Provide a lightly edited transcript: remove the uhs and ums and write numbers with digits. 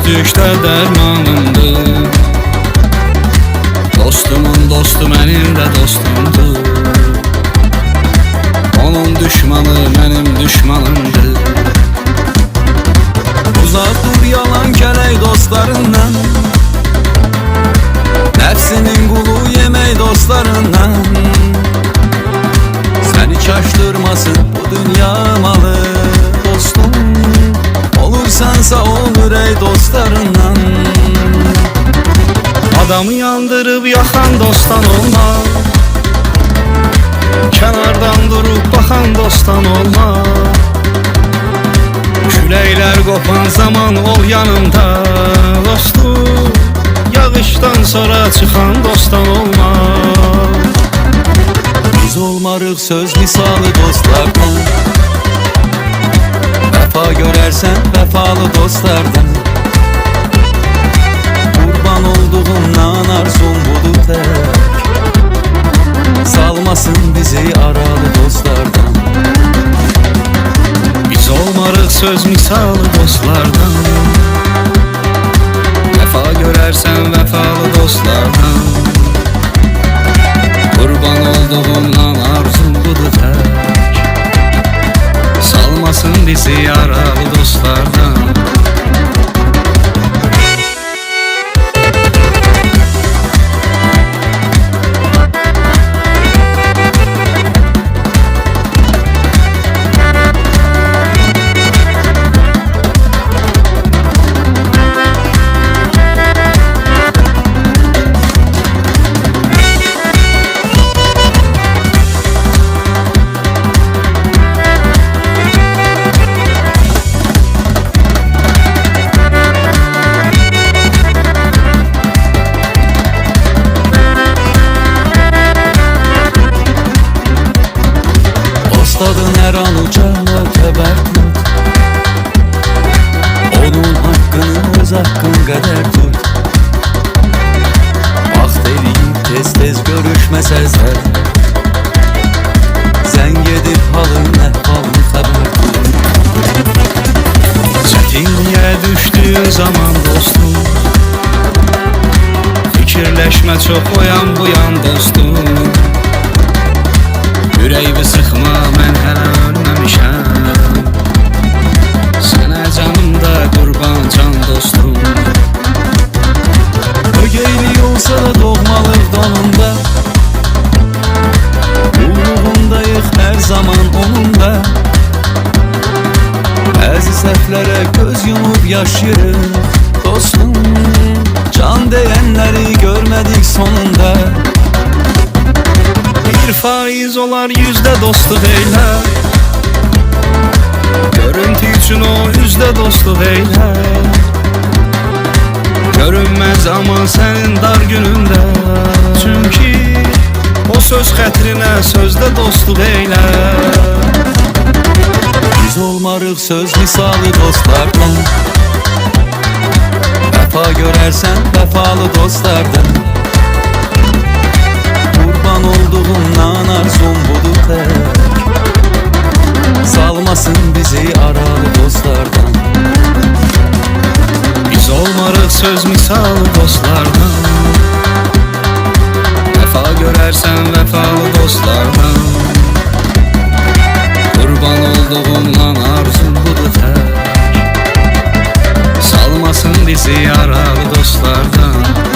düşdükdə dərmanımdır. Dostumun dostu mənim də dostumdur. Onun düşmanı mənim düşmanımdır. Uzaq dur yalan kələk dostlarından, nəfsinin qulu yemək dostlarından. Səni çaşdırmasın bu dünya malı dostum, olursansa olur ey dostlarından. Adamı yandırıb yaxan dostdan olmaz, kənardan durub baxan dostdan olmaz. Küləklər qopan zaman ol yanımda dostum, yağışdan sonra çıxan dostdan olmaz. Biz olmarıq söz misalı dostlardan, vəfa görərsən vəfalı dostlardan. Qurban olduğumdan arzum budur tək, salmasın bizi aralı dostlardan. Biz olmarıq söz misalı dostlardan, vəfa görərsən vəfalı dostlardan. Qurban olduğumdan arzum budur tək, salmasın bizi yaralı dostlardan. Dostladın hər an ucağına kəbər tut, onun haqqını öz haqqın qədər tut. Vaxt eləyib tez-tez görüşməsəzlər, zəng edib halın əhvalın xəbər tut. Çətinliyə düşdüyün zaman dostum, fikirləşmə çox oyan buyan dostum. Ürəyimi sıxma, mən hələ ölməmişəm, sənə canımda qurban can dostum. Ögeylik olsa da doğmalıq donunda, qulluğundayıq hər zaman onunla. Bəzi səhvlərə göz yumub yaşayırıq dostum, can deyənləri görmədik sonunda. 1% olar 100də dostluq eylər, görüntü üçün o üzdə dostluq eylər. Görünməz amma sənin dar günündə, çünki o söz xətrinə sözdə dostluq eylər. Biz olmarıq söz misalı dostlardan, vəfa görərsən vəfalı dostlardan. Qurban olduğumdan arzum budur tək, salmasın bizi aralı dostlardan. Biz olmarıq söz misalı dostlardan, vəfa görərsən vəfalı dostlardan. Qurban olduğumdan arzum budur tək, salmasın bizi yaralı dostlardan.